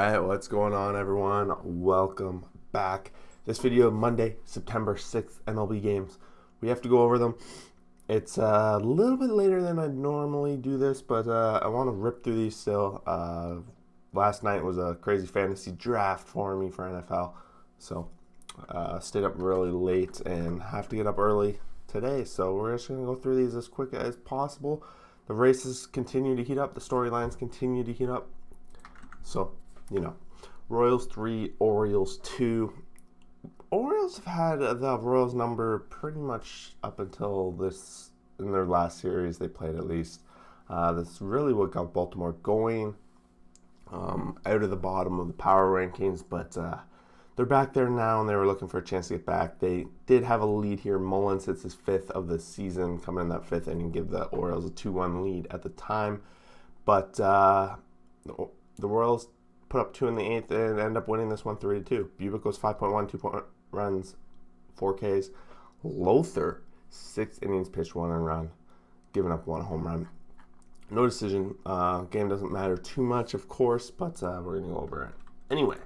Alright, what's going on, everyone? Welcome back. This video, Monday, September 6th, MLB games. We have to go over them. It's a little bit later than I'd normally do this, but I want to rip through these still. Last night was a crazy fantasy draft for me for NFL, so stayed up really late and have to get up early today. So we're just going to go through these as quick as possible. The races continue to heat up. The storylines continue to heat up. So, Royals 3, Orioles 2. Orioles have had the Royals number pretty much up until this, in their last series they played at least. That's really what got Baltimore going out of the bottom of the power rankings, but they're back there now and they were looking for a chance to get back. They did have a lead here. Mullins hits his fifth of the season, coming in that fifth inning, give the Orioles a 2-1 lead at the time. But the Royals put up 2 in the 8th and end up winning this one 3-2. Bubick goes 5.1, 2 runs, 4 Ks. Lothar, 6 innings pitched, 1 run, giving up 1 home run. No decision. Game doesn't matter too much, of course, but we're going to go over it. Anyway,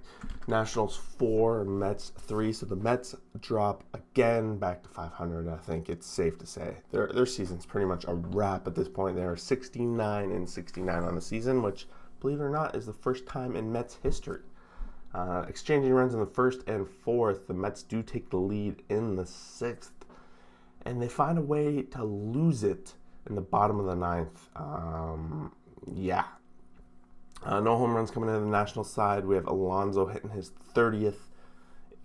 Nationals 4, Mets 3. So the Mets drop again back to 500. I think it's safe to say their season's pretty much a wrap at this point. They are 69-69 on the season, which, believe it or not, is the first time in Mets history. Exchanging runs in the first and fourth, the Mets do take the lead in the 6th, and they find a way to lose it in the bottom of the 9th. No home runs coming in the National side. We have Alonso hitting his 30th,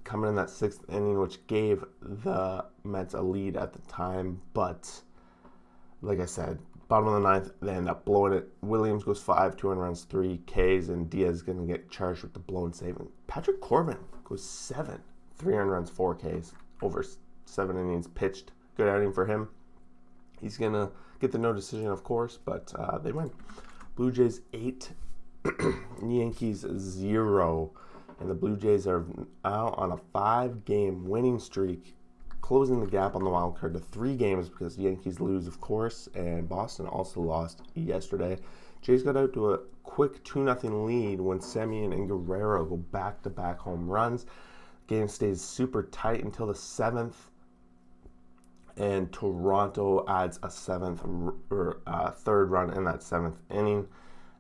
coming in that 6th inning, which gave the Mets a lead at the time. But, like I said, bottom of the 9th, they end up blowing it. Williams goes 5, 2 runs, 3 Ks, and Diaz is going to get charged with the blown save. And Patrick Corbin goes 7, 3 runs, 4 Ks, over 7 innings pitched. Good outing for him. He's going to get the no decision, of course, but they win. Blue Jays 8, Yankees 0. And the Blue Jays are out on a 5-game winning streak, closing the gap on the wild card to 3 games because the Yankees lose, of course, and Boston also lost yesterday. Jays got out to a quick 2-0 lead when Semien and Guerrero go back-to-back home runs. Game stays super tight until the 7th, and Toronto adds a 3rd run in that 7th inning.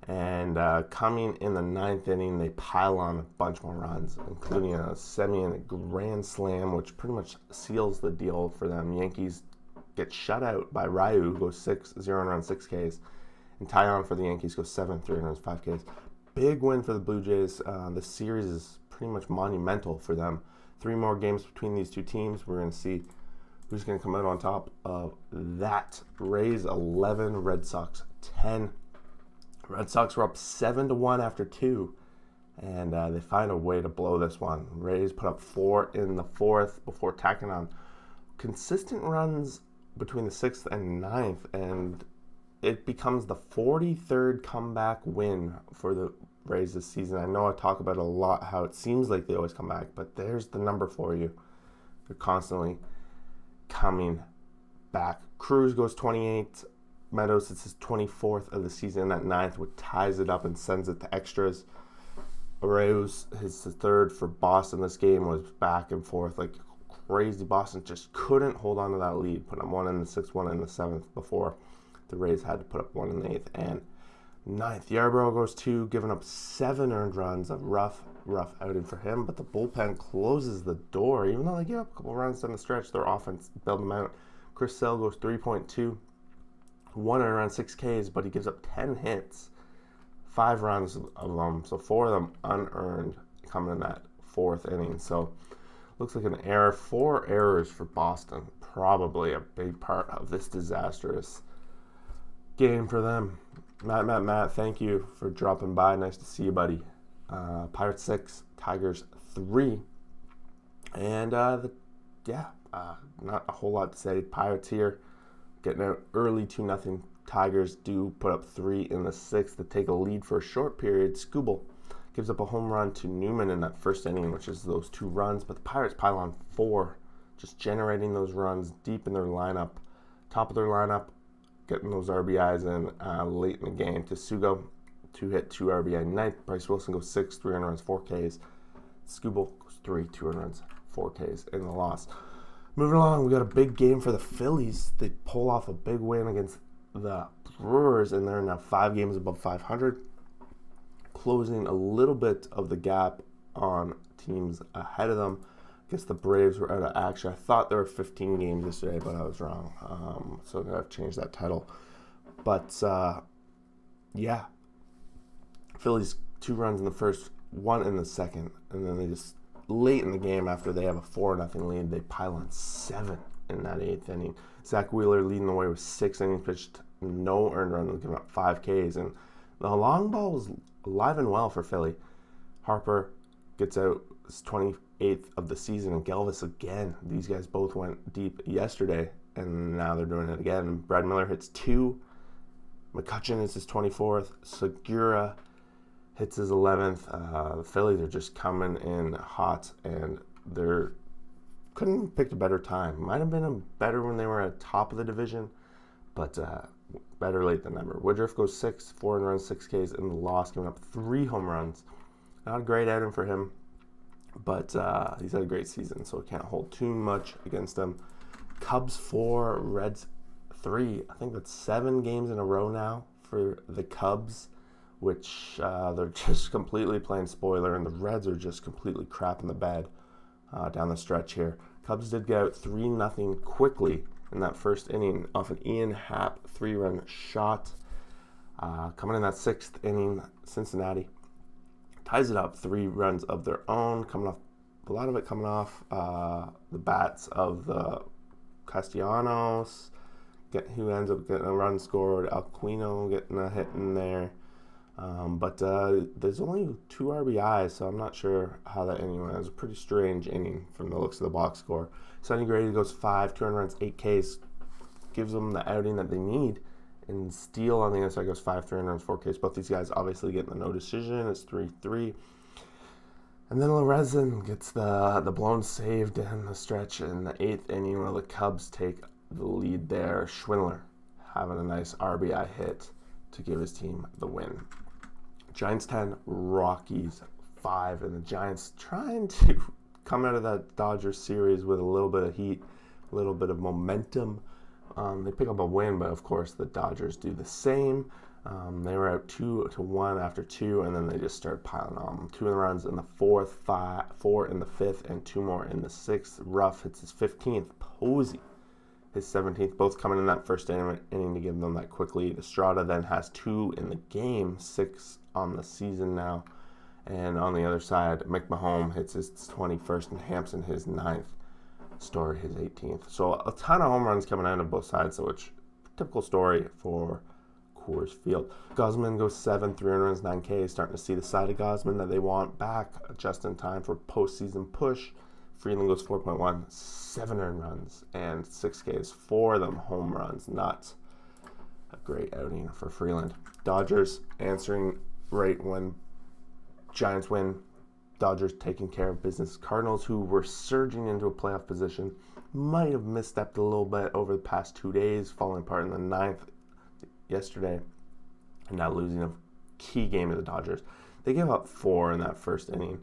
And coming in the 9th inning, they pile on a bunch more runs, including a Semien grand slam, which pretty much seals the deal for them. Yankees get shut out by Ryu, who goes 0 runs, 6 Ks. And Tyon for the Yankees goes 7, 3 runs, 5 Ks. Big win for the Blue Jays. The series is pretty much monumental for them. 3 more games between these two teams. We're going to see who's going to come out on top of that. Rays 11, Red Sox 10. Red Sox were up 7-1 after 2, and they find a way to blow this one. Rays put up 4 in the 4th before tacking on consistent runs between the 6th and 9th, and it becomes the 43rd comeback win for the Rays this season. I know I talk about it a lot, how it seems like they always come back, but there's the number for you. They're constantly coming back. Cruz goes 28. Meadows, it's his 24th of the season in that 9th, which ties it up and sends it to extras. Arraez, his 3rd for Boston. This game was back and forth like crazy. Boston just couldn't hold on to that lead, putting up 1 in the 6th, 1 in the 7th before the Rays had to put up 1 in the 8th and 9th. Yarbrough goes 2, giving up 7 earned runs. A rough outing for him, but the bullpen closes the door. Even though they give up a couple runs down the stretch, their offense bailed them out. Chris Sale goes 3.2. 1 around 6 Ks, but he gives up 10 hits, 5 runs of them, so 4 of them unearned coming in that 4th inning. So looks like an error. 4 errors for Boston, probably a big part of this disastrous game for them. Matt, thank you for dropping by. Nice to see you, buddy. Pirates 6, Tigers 3, and not a whole lot to say. Pirates here getting out early 2-0. Tigers do put up 3 in the 6th to take a lead for a short period. Skubal gives up a home run to Newman in that 1st inning, which is those 2 runs. But the Pirates pile on 4, just generating those runs deep in their lineup. Top of their lineup, getting those RBIs in late in the game. Tsugo 2-hit, 2 RBI night. Bryce Wilson goes 6, 3 earned runs, 4 Ks. Skubal goes 3, 2 earned runs, 4 Ks in the loss. Moving along, we got a big game for the Phillies. They pull off a big win against the Brewers, and they're now 5 games above 500, closing a little bit of the gap on teams ahead of them. I guess the Braves were out of action. I thought there were 15 games yesterday, but I was wrong. So I'm going to have to change that title. But, yeah. Phillies 2 runs in the first, 1 in the second, and then they just, late in the game after they have a 4-0 lead, they pile on 7 in that 8th inning. Zach Wheeler leading the way with 6 innings pitched, no earned runs, giving up 5 Ks, and the long ball was alive and well for Philly. Harper gets out his 28th of the season, and Galvis again. These guys both went deep yesterday, and now they're doing it again. Brad Miller hits 2. McCutchen is his 24th. Segura hits his 11th. The Phillies are just coming in hot, and they're couldn't have picked a better time. Might have been better when they were at top of the division, but better late than never. Woodruff goes 6, 4 earned runs, 6 Ks in the loss, giving up 3 home runs. Not a great outing for him, but he's had a great season, so can't hold too much against him. Cubs 4, Reds 3. I think that's 7 games in a row now for the Cubs, which they're just completely playing spoiler, and the Reds are just completely crapping the bed down the stretch here. Cubs did get out 3-0 quickly in that first inning off an Ian Happ 3-run shot. Coming in that 6th inning, Cincinnati ties it up, 3 runs of their own, coming off a lot of it coming off the bats of the Castellanos, who ends up getting a run scored, Aquino getting a hit in there. But there's only 2 RBIs, so I'm not sure how that inning went. It was a pretty strange inning from the looks of the box score. Sonny Gray goes 5, 2 runs, 8 Ks, gives them the outing that they need. And Steele on the other side goes 5, 3 runs, 4 Ks. Both these guys obviously getting the no decision. It's 3-3. And then Lorenzen gets the blown save down the stretch in the 8th inning where the Cubs take the lead there. Schwindler having a nice RBI hit to give his team the win. Giants 10, Rockies 5, and the Giants trying to come out of that Dodgers series with a little bit of heat, a little bit of momentum. They pick up a win, but of course the Dodgers do the same. They were out 2-1 after 2, and then they just started piling on. 2 runs in the 4th, 4 in the 5th, and 2 more in the 6th. Ruff hits his 15th. Posey his 17th, both coming in that first inning to give them that quick lead. Estrada then has 2 in the game, 6 on the season now. And on the other side, McMahon hits his 21st and Hampson his 9th. Story his 18th. So a ton of home runs coming out of both sides, which typical story for Coors Field. Gosman goes 7, 3 runs, 9 Ks. Starting to see the side of Gosman that they want back just in time for postseason push. Freeland goes 4.1, 7 earned runs, and 6 Ks, 4 of them home runs. Not a great outing for Freeland. Dodgers answering right when Giants win. Dodgers taking care of business. Cardinals, who were surging into a playoff position, might have misstepped a little bit over the past 2 days, falling apart in the 9th yesterday, and now losing a key game to the Dodgers. They gave up 4 in that first inning.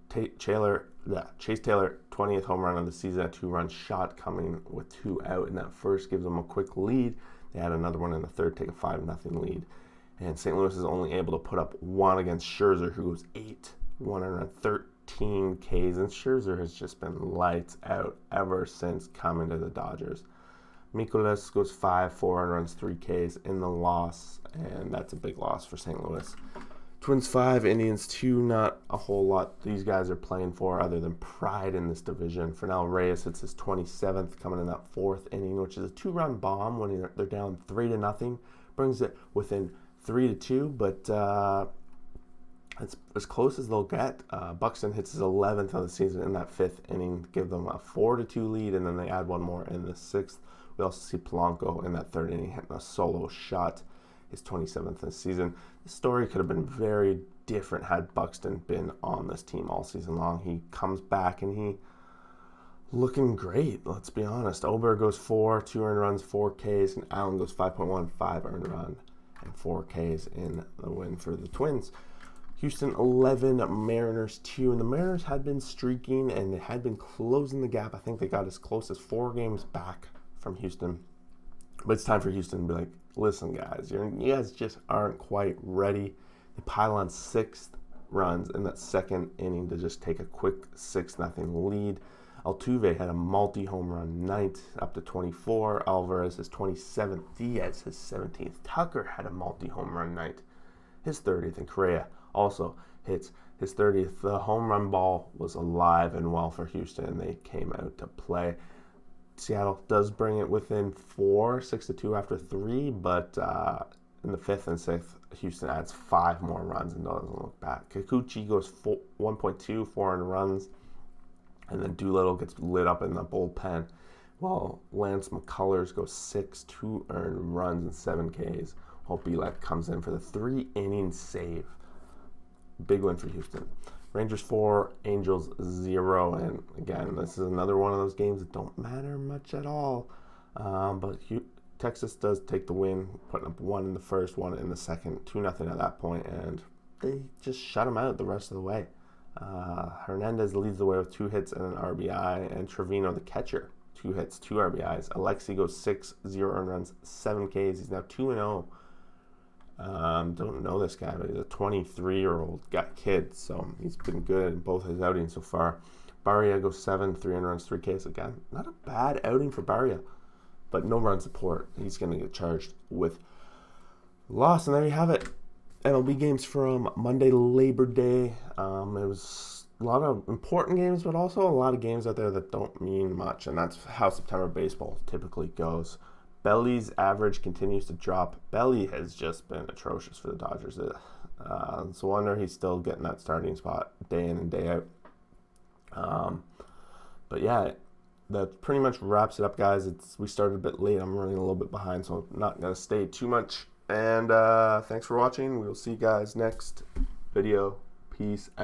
Chase Taylor, 20th home run of the season, a 2-run shot coming with 2 out in that first, gives them a quick lead. They had another one in the 3rd, take a 5-0 lead. And St. Louis is only able to put up 1 against Scherzer, who goes 8, 113 Ks. And Scherzer has just been lights out ever since coming to the Dodgers. Mikolas goes 5, 4 runs, 3 Ks in the loss, and that's a big loss for St. Louis. Twins 5, Indians 2, not a whole lot these guys are playing for other than pride in this division. Fernando Reyes hits his 27th, coming in that 4th inning, which is a 2-run bomb when they're down 3-0. Brings it within 3-2, but it's as close as they'll get. Buxton hits his 11th of the season in that 5th inning to give them a 4-2 lead, and then they add 1 more in the 6th. We also see Polanco in that 3rd inning hitting a solo shot, his 27th this season. The story could have been very different had Buxton been on this team all season long. He comes back and he looking great, let's be honest. Ober goes 4, 2 earned runs, 4 Ks, and Allen goes 5.1, 5 earned run. and 4 Ks in the win for the Twins. Houston 11, Mariners 2, and the Mariners had been streaking and they had been closing the gap. I think they got as close as 4 games back from Houston. But it's time for Houston to be like, listen, guys, you guys just aren't quite ready. They pile on 6 runs in that second inning to just take a quick 6-0 lead. Altuve had a multi-home run night up to 24. Alvarez his 27th. Diaz his 17th. Tucker had a multi-home run night, his 30th, and Correa also hits his 30th. The home run ball was alive and well for Houston, and they came out to play. Seattle does bring it within 4, 6-2 after 3, but in the 5th and 6th, Houston adds 5 more runs and doesn't look back. Kikuchi goes 1.2, 4 earned runs, and then Doolittle gets lit up in the bullpen, while Lance McCullers goes 6, 2 earned runs and 7 Ks. While Bielak comes in for the 3-inning save. Big win for Houston. Rangers 4, Angels 0, and again, this is another one of those games that don't matter much at all. But Texas does take the win, putting up 1 in the first, 1 in the second, 2-0 at that point, and they just shut them out the rest of the way. Hernandez leads the way with 2 hits and an RBI, and Trevino, the catcher, 2 hits, 2 RBIs. Alexi goes 6, 0 earned runs, 7 Ks. He's now 2-0. Don't know this guy, but he's a 23-year-old kid, so he's been good in both his outings so far. Barria goes 7, 3 earned runs, 3 Ks. Again, not a bad outing for Barria, but no run support. He's going to get charged with loss, and there you have it. MLB games from Monday, Labor Day. It was a lot of important games, but also a lot of games out there that don't mean much, and that's how September baseball typically goes. Belly's average continues to drop. Belly has just been atrocious for the Dodgers. It's a wonder he's still getting that starting spot day in and day out. But yeah, that pretty much wraps it up, guys. We started a bit late. I'm running a little bit behind, so I'm not going to stay too much. And thanks for watching. We will see you guys next video. Peace out.